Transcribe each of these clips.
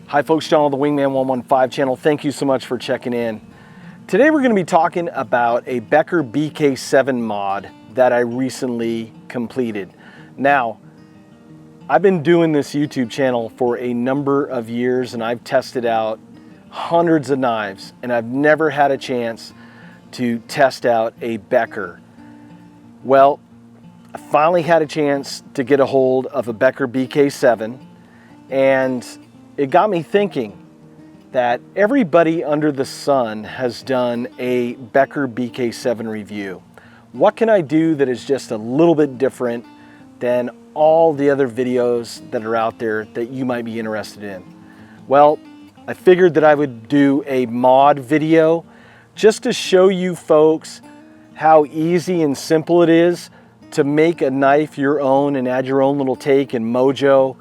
Hi folks, John on the Wingman 115 channel. Thank you so much for checking in. Today we're going to be talking about a Becker BK7 mod that I recently completed. Now, I've been doing this YouTube channel for a number of years and I've tested out hundreds of knives and I've never had a chance to test out a Becker. Well, I finally had a chance to get a hold of a Becker BK7, and it got me thinking that everybody under the sun has done a Becker BK7 review. What can I do that is just a little bit different than all the other videos that are out there that you might be interested in? Well, I figured that I would do a mod video just to show you folks how easy and simple it is to make a knife your own and add your own little take and mojo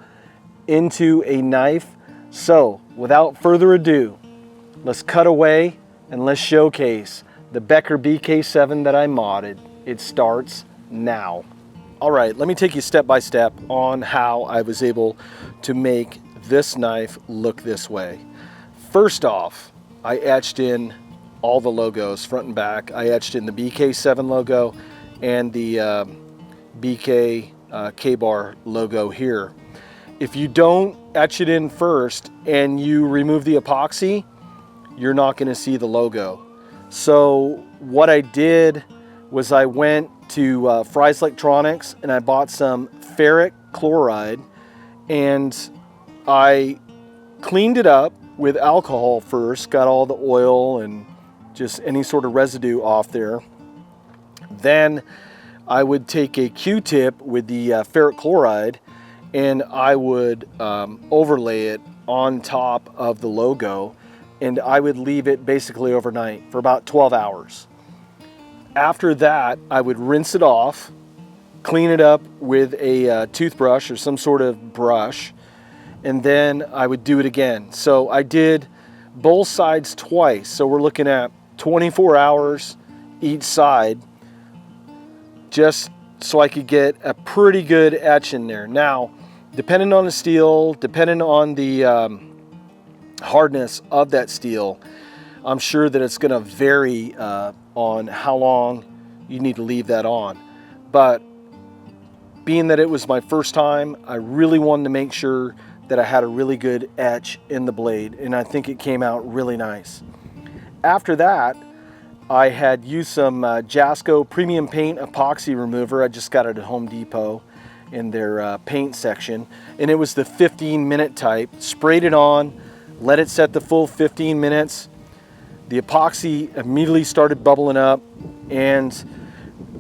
into a knife. So without further ado, let's cut away and let's showcase the Becker BK7 that I modded. It starts now. All right, let me take you step by step on how I was able to make this knife look this way. First off, I etched in all the logos front and back. I etched in the BK7 logo and the BK Ka-Bar logo here. If you don't etch it in first and you remove the epoxy, you're not going to see the logo. So what I did was I went to Fry's Electronics and I bought some ferric chloride and I cleaned it up with alcohol first, got all the oil and just any sort of residue off there. Then I would take a Q-tip with the ferric chloride and I would overlay it on top of the logo, and I would leave it basically overnight for about 12 hours. After that, I would rinse it off, clean it up with a toothbrush or some sort of brush, and then I would do it again. So I did both sides twice. So we're looking at 24 hours each side, just so I could get a pretty good etch in there. Now, depending on the steel, depending on the hardness of that steel, I'm sure that it's gonna vary on how long you need to leave that on. But being that it was my first time, I really wanted to make sure that I had a really good etch in the blade, and I think it came out really nice. After that, I had used some Jasco Premium Paint Epoxy Remover. I just got it at Home Depot in their paint section, and it was the 15-minute type. Sprayed it on, let it set the full 15 minutes. The epoxy immediately started bubbling up, and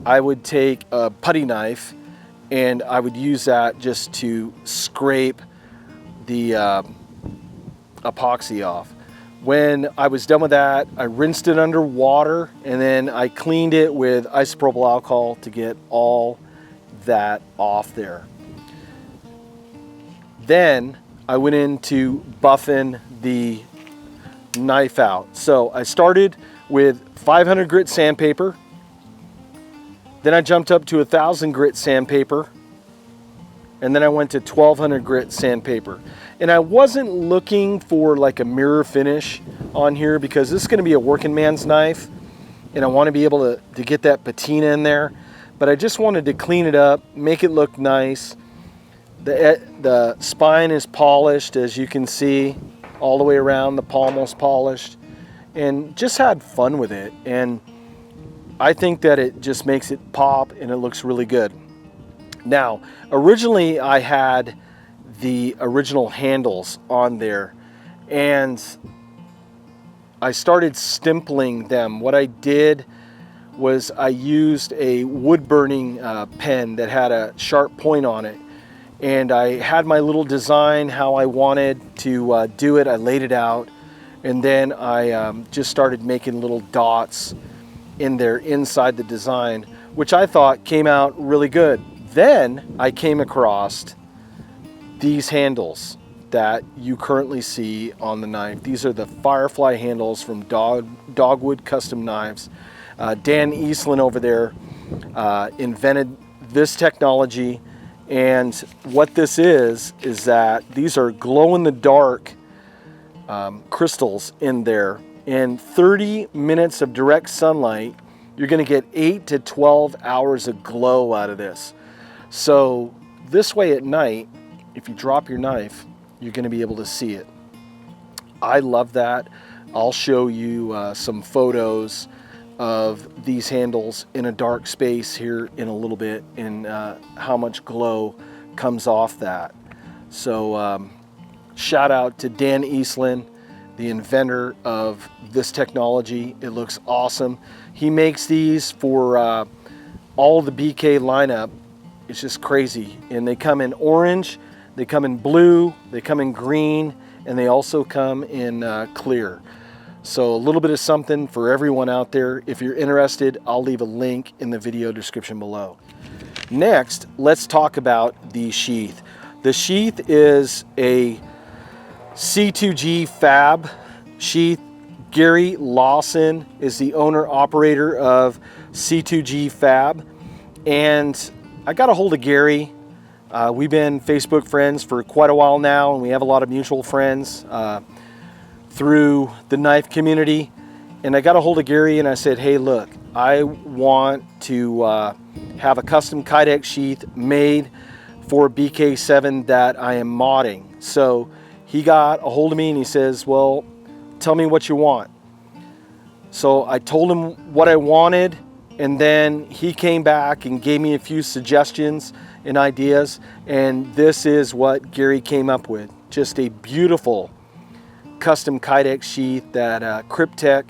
I would take a putty knife and I would use that just to scrape the epoxy off. When I was done with that, I rinsed it under water and then I cleaned it with isopropyl alcohol to get all that off there. Then I went into buffing the knife out. So I started with 500 grit sandpaper, then I jumped up to 1,000 grit sandpaper, and then I went to 1,200 grit sandpaper. And I wasn't looking for like a mirror finish on here because this is going to be a working man's knife and I want to be able to get that patina in there. But I just wanted to clean it up, make it look nice. The spine is polished, as you can see, all the way around. The pommel polished, and just had fun with it. And I think that it just makes it pop and it looks really good. Now, originally I had the original handles on there and I started stimpling them. What I did was I used a wood burning pen that had a sharp point on it, and I had my little design how I wanted to do it. I laid it out, and then I just started making little dots in there inside the design, which I thought came out really good. Then I came across these handles that you currently see on the knife. These are the FireFly handles from Dogwood Custom Knives. Dan Eastland over there invented this technology, and what this is that these are glow-in-the-dark crystals in there. In 30 minutes of direct sunlight, you're going to get 8 to 12 hours of glow out of this. So this way at night, if you drop your knife, you're going to be able to see it. I love that. I'll show you some photos of these handles in a dark space here in a little bit, and how much glow comes off that. So shout out to Dan Eastland, the inventor of this technology. It looks awesome. He makes these for all the BK lineup. It's just crazy. And they come in orange, they come in blue, they come in green, and they also come in clear. So a little bit of something for everyone out there. If you're interested, I'll leave a link in the video description below. Next, let's talk about the sheath. The sheath is a C2G Fab sheath. Gary Lawson is the owner operator of C2G Fab, and I got a hold of Gary. We've been Facebook friends for quite a while now, and we have a lot of mutual friends through the knife community. And I got a hold of Gary and I said, hey, look, I want to have a custom Kydex sheath made for BK7 that I am modding. So he got a hold of me and he says, well, tell me what you want. So I told him what I wanted, and then he came back and gave me a few suggestions and ideas, and this is what Gary came up with. Just a beautiful custom Kydex sheath that Cryptek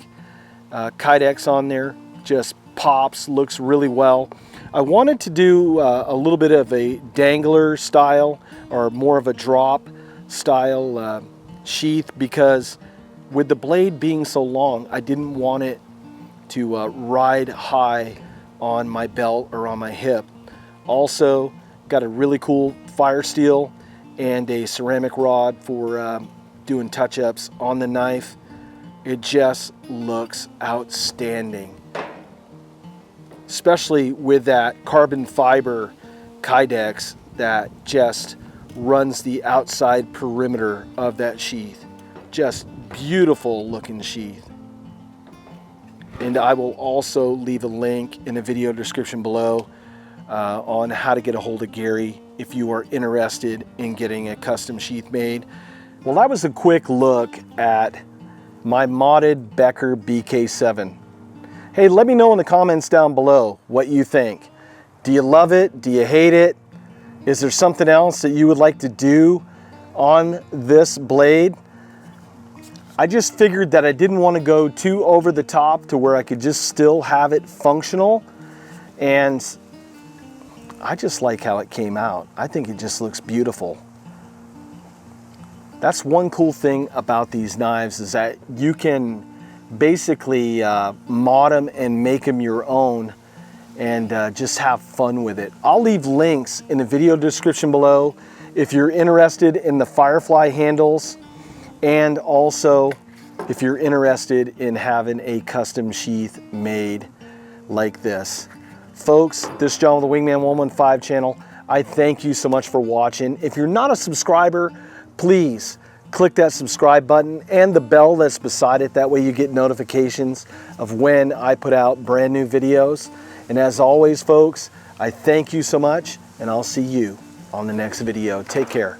Kydex on there. Just pops, looks really well. I wanted to do a little bit of a dangler style, or more of a drop style sheath, because with the blade being so long, I didn't want it to ride high on my belt or on my hip. Also got a really cool fire steel and a ceramic rod for doing touch-ups on the knife. It just looks outstanding, especially with that carbon fiber Kydex that just runs the outside perimeter of that sheath. Just beautiful looking sheath. And I will also leave a link in the video description below on how to get a hold of Gary if you are interested in getting a custom sheath made. Well, that was a quick look at my modded Becker BK7. Hey, let me know in the comments down below what you think. Do you love it? Do you hate it? Is there something else that you would like to do on this blade? I just figured that I didn't want to go too over the top to where I could just still have it functional, and I just like how it came out. I think it just looks beautiful. That's one cool thing about these knives, is that you can basically mod them and make them your own, and just have fun with it. I'll leave links in the video description below if you're interested in the FireFly handles, and also if you're interested in having a custom sheath made like this. Folks, this is John with the Wingman 115 channel. I thank you so much for watching. If you're not a subscriber, please click that subscribe button and the bell that's beside it. That way you get notifications of when I put out brand new videos. And as always, folks, I thank you so much, and I'll see you on the next video. Take care.